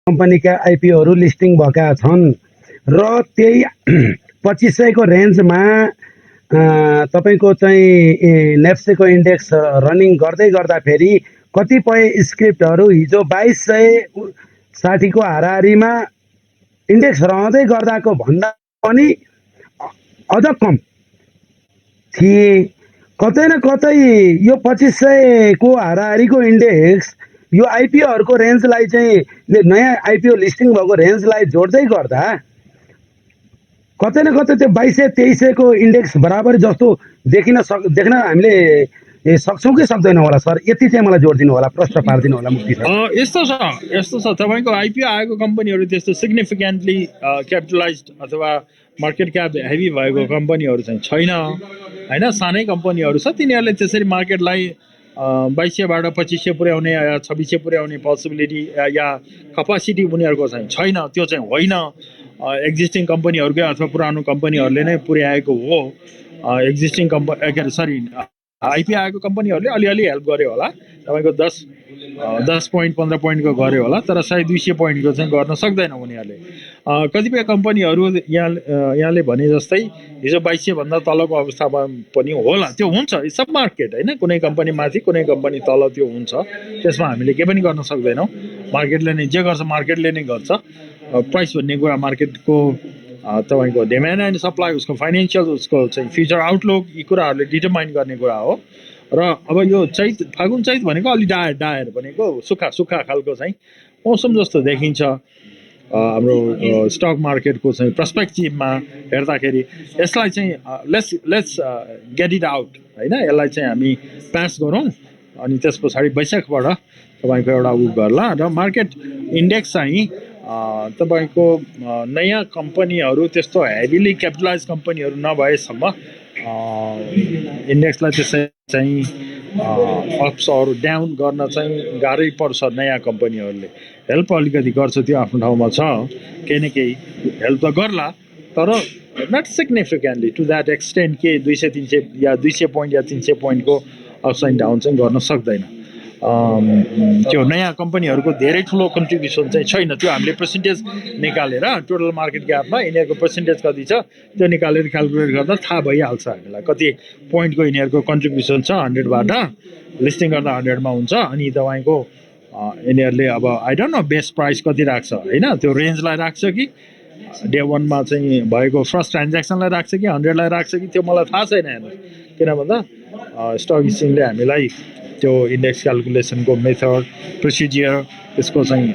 कम्पनीका आइपिओहरू लिस्टिङ भएका छन् र त्यही 2500 को रेन्जमा तपाईको चाहिँ नेप्सेको इन्डेक्स रनिङ गर्दै गर्दाखेरि कतिपय स्क्रिप्टहरू हिजो 2260 को हाराहारीमा इन्डेक्स रहँदै गर्दाको भन्दा पनि अझ कम थिए। कतै न कतै यो 2500 को हाराहारीको इन्डेक्स यो आइपिओहरूको रेन्जलाई चाहिँ नयाँ आइपिओ लिस्टिङ भएको रेन्जलाई जोड्दै गर्दा कतै न कतै त्यो 2200-2300 को इन्डेक्स बराबर जस्तो देख्न हामीले सक्छौँ कि सक्दैनौँ होला सर? यति चाहिँ मलाई जोड दिनु होला, प्रश्न पारिदिनु होला मुक्ति सर। यस्तो छ तपाईको आइपिओ आएको कम्पनीहरू त्यस्तो सिग्निफिकेन्टली क्यापिटलाइज्ड अथवा मार्केट क्याप हेभी भएको कम्पनीहरू चाहिँ छैन हैन। सानै कम्पनीहरू छ, तिनीहरूले त्यसरी मार्केटलाई 2200बाट 2500 पुर्याउने या 2600 पुर्याउने पोसिबिलिटी या कपासिटी उनीहरूको चाहिँ छैन। त्यो चाहिँ होइन, एक्जिस्टिङ कम्पनीहरूकै अथवा पुरानो कम्पनीहरूले नै पुर्याएको हो। एक्जिस्टिङ आइपिओ आएको कम्पनीहरूले अलिअलि हेल्प गर्यो होला, तपाईँको 10 पोइन्ट 15 पोइन्टको गर्यो होला, तर 100-200 पोइन्टको चाहिँ गर्न सक्दैन उनीहरूले। कतिपय कम्पनीहरू यहाँले भने जस्तै हिजो 2200 भन्दा तलको अवस्थामा पनि होला, त्यो हुन्छ, सब मार्केट होइन। कुनै कम्पनी माथि कुनै कम्पनी तल त्यो हुन्छ, त्यसमा हामीले के पनि गर्न सक्दैनौँ। मार्केटले नै जे गर्छ मार्केटले नै गर्छ। प्राइस भन्ने कुरा मार्केटको तपाईँको डिमान्ड एन्ड सप्लाई, उसको फाइनेन्सियल, उसको चाहिँ फ्युचर आउटलुक, यी कुराहरूले डिटरमाइन गर्ने कुरा हो। र अब यो फागुन चैत भनेको अलि डायर भनेको सुक्खा खालको चाहिँ मौसम जस्तो देखिन्छ हाम्रो स्टक मार्केटको चाहिँ पर्सपेक्टिभमा हेर्दाखेरि। यसलाई चाहिँ लेट्स गेट इट आउट होइन, यसलाई चाहिँ हामी पास गरौँ अनि त्यस पछाडि वैशाखबाट तपाईँको एउटा गर्ला। र मार्केट इन्डेक्स चाहिँ तपाईँको नयाँ कम्पनीहरू त्यस्तो हेभिली क्यापिटलाइज कम्पनीहरू नभएसम्म इन्डेक्सलाई त्यसै चाहिँ अप्स अरू डाउन गर्न चाहिँ गाह्रै पर्छ। नयाँ कम्पनीहरूले हेल्प अलिकति गर्छ, त्यो आफ्नो ठाउँमा छ, केही न केही हेल्प त गर्ला, तर not significantly to that extent के 200-300 या 200 पोइन्ट या 300 पोइन्टको अप्स एन्ड डाउन चाहिँ गर्न सक्दैन। त्यो नयाँ कम्पनीहरूको धेरै ठुलो कन्ट्रिब्युसन चाहिँ छैन। त्यो हामीले पर्सेन्टेज निकालेर टोटल मार्केट क्यापमा यिनीहरूको पर्सेन्टेज कति छ त्यो निकालेर क्यालकुलेट गर्दा थाहा भइहाल्छ हामीलाई कति पोइन्टको यिनीहरूको कन्ट्रिब्युसन छ। 100बाट लिस्टिङ गर्दा 100मा हुन्छ। अनि तपाईँको यिनीहरूले अब I don't know best price कति राख्छ होइन, त्यो रेन्जलाई राख्छ कि डे 1मा चाहिँ भएको फर्स्ट ट्रान्ज्याक्सनलाई राख्छ कि 100लाई राख्छ कि त्यो मलाई थाहा छैन। हेर्नुहोस्, किन भन्दा स्टक एक्सचेन्जले हामीलाई त्यो इन्डेक्स क्यालकुलेसनको मेथड, प्रोसिजियर, त्यसको चाहिँ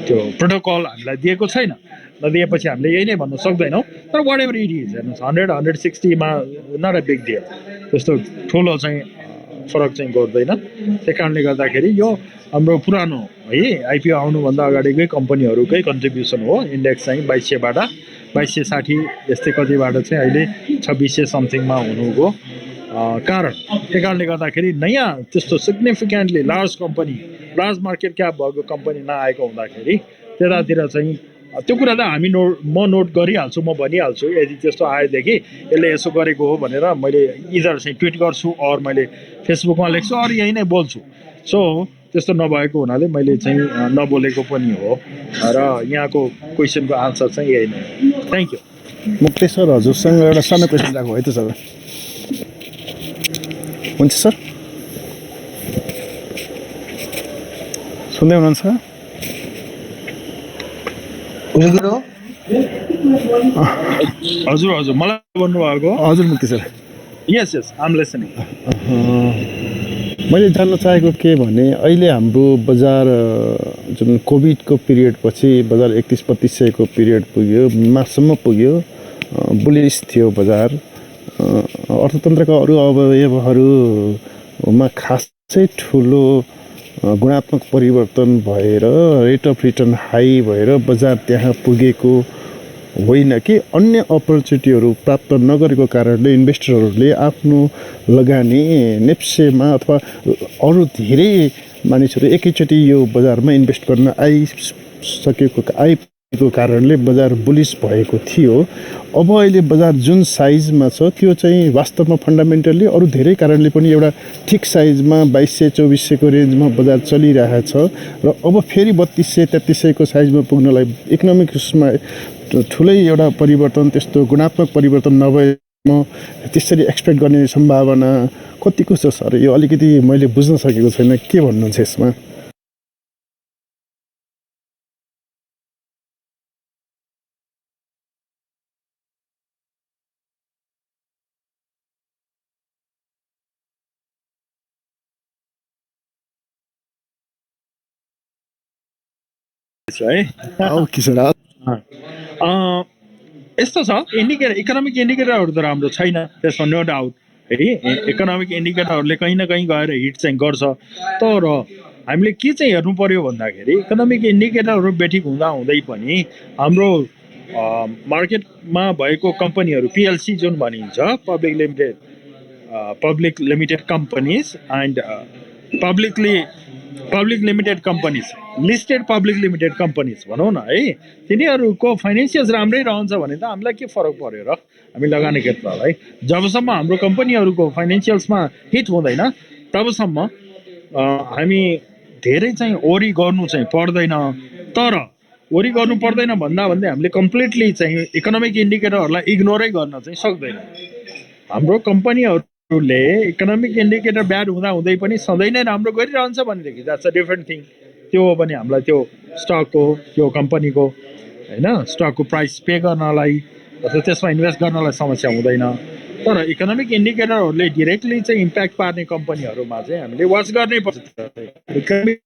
त्यो प्रोटोकल हामीलाई दिएको छैन। नदिएपछि हामीले यही नै भन्न सक्दैनौँ। तर वाट एभर इट इज, हेर्नुहोस् 100-160मा नट अ बिग डिल, त्यस्तो ठुलो चाहिँ फरक चाहिँ गर्दैन। त्यही कारणले गर्दाखेरि यो हाम्रो पुरानो है आइपिओ आउनुभन्दा अगाडिकै कम्पनीहरूकै कन्ट्रिब्युसन हो। इन्डेक्स चाहिँ 2200बाट 2260 यस्तै कतिबाट चाहिँ अहिले 2600 समथिङमा हुनुको कारण। त्यही कारणले गर्दाखेरि नयाँ त्यस्तो significantly large company, large market cap भएको कम्पनी नआएको हुँदाखेरि त्यतातिर चाहिँ त्यो कुरा त म नोट गरिहाल्छु, म भनिहाल्छु। यदि त्यस्तो आएदेखि यसले यसो गरेको हो भनेर मैले इदर चाहिँ ट्विट गर्छु अर मैले फेसबुकमा लेख्छु अर यही नै बोल्छु। सो त्यस्तो नभएको हुनाले मैले चाहिँ नबोलेको पनि हो र यहाँको क्वेसनको आन्सर चाहिँ यही नै हो। Thank you. मुक्ति सर, हजुरसँग एउटा सानो क्वेसन राख्नु है त सर? हुन्छ सर, सुन्दै हुनुहुन्छ? हजुर हजुर, मलाई भन्नुभएको? हजुर मुक्ति sir. Yes yes, I am listening. मैले जान्न चाहेको के भने अहिले हाम्रो बजार जुन कोभिडको पिरियड पछि बजार 31-3200 पिरियड पुग्यो, मार्चसम्म पुग्यो, बुलिस थियो बजार। अर्थतन्त्रका अरू अवयवहरूमा खासै ठुलो गुणात्मक परिवर्तन भएर रेट अफ रिटर्न हाई भएर बजार त्यहाँ पुगेको होइन कि अन्य अपर्च्युनिटीहरू प्राप्त नगरेको कारणले इन्भेस्टरहरूले आफ्नो लगानी नेप्सेमा अथवा अरू धेरै मानिसहरू एकैचोटि यो बजारमा इन्भेस्ट गर्न को कारणले बजार बुलिस भएको थियो। अब अहिले बजार जुन साइजमा छ त्यो चाहिँ वास्तवमा फन्डामेन्टल्ली अरू धेरै कारणले पनि एउटा ठिक साइजमा 2200-2400 को रेन्जमा बजार चलिरहेछ र अब फेरि 3200-3300 को साइजमा पुग्नलाई इकोनोमिक उसमा ठुलै एउटा परिवर्तन, त्यस्तो गुणात्मक परिवर्तन नभए म त्यसरी एक्सपेक्ट गर्ने सम्भावना कतिको छ सर? यो अलिकति मैले बुझ्न सकेको छैन, के भन्नुहुन्छ यसमा? है किशोर यस्तो छ, इकोनोमिक इन्डिकेटरहरू त राम्रो छैन, त्यसमा नो डाउट है। इकोनोमिक इन्डिकेटरहरूले कहीँ न कहीँ गएर हिट चाहिँ गर्छ। तर हामीले के चाहिँ हेर्नु पर्यो भन्दाखेरि इकोनोमिक इन्डिकेटरहरू बेठिक हुँदा हुँदै पनि हाम्रो मार्केटमा भएको कम्पनीहरू पिएलसी जुन भनिन्छ, public limited companies and public limited companies, listed public limited companies भनौँ न है, तिनीहरूको फाइनेन्सियल्स राम्रै रहन्छ भने त हामीलाई के फरक पर्यो र, हामी लगानीकर्तालाई? जबसम्म हाम्रो कम्पनीहरूको फाइनेन्सियल्समा हिट हुँदैन तबसम्म हामी धेरै चाहिँ वरी गर्नु चाहिँ पर्दैन। तर वरी गर्नु पर्दैन भन्दा भन्दै हामीले कम्प्लिटली चाहिँ इकोनोमिक इन्डिकेटरहरूलाई इग्नोरै गर्न चाहिँ सक्दैन। हाम्रो कम्पनीहरूले इकोनोमिक इन्डिकेटर ब्याड हुँदा हुँदै पनि सधैँ नै राम्रो गरिरहन्छ भनेदेखि द्याट्स अ डिफ्रेन्ट थिङ। त्यो हो भने हामीलाई त्यो स्टकको, त्यो कम्पनीको होइन स्टकको प्राइस पे गर्नलाई अथवा त्यसमा इन्भेस्ट गर्नलाई समस्या हुँदैन। तर इकोनोमिक इन्डिकेटरहरूले डिरेक्टली चाहिँ इम्प्याक्ट पार्ने कम्पनीहरूमा चाहिँ हामीले वाच गर्नै पर्छ। इकोनोमिक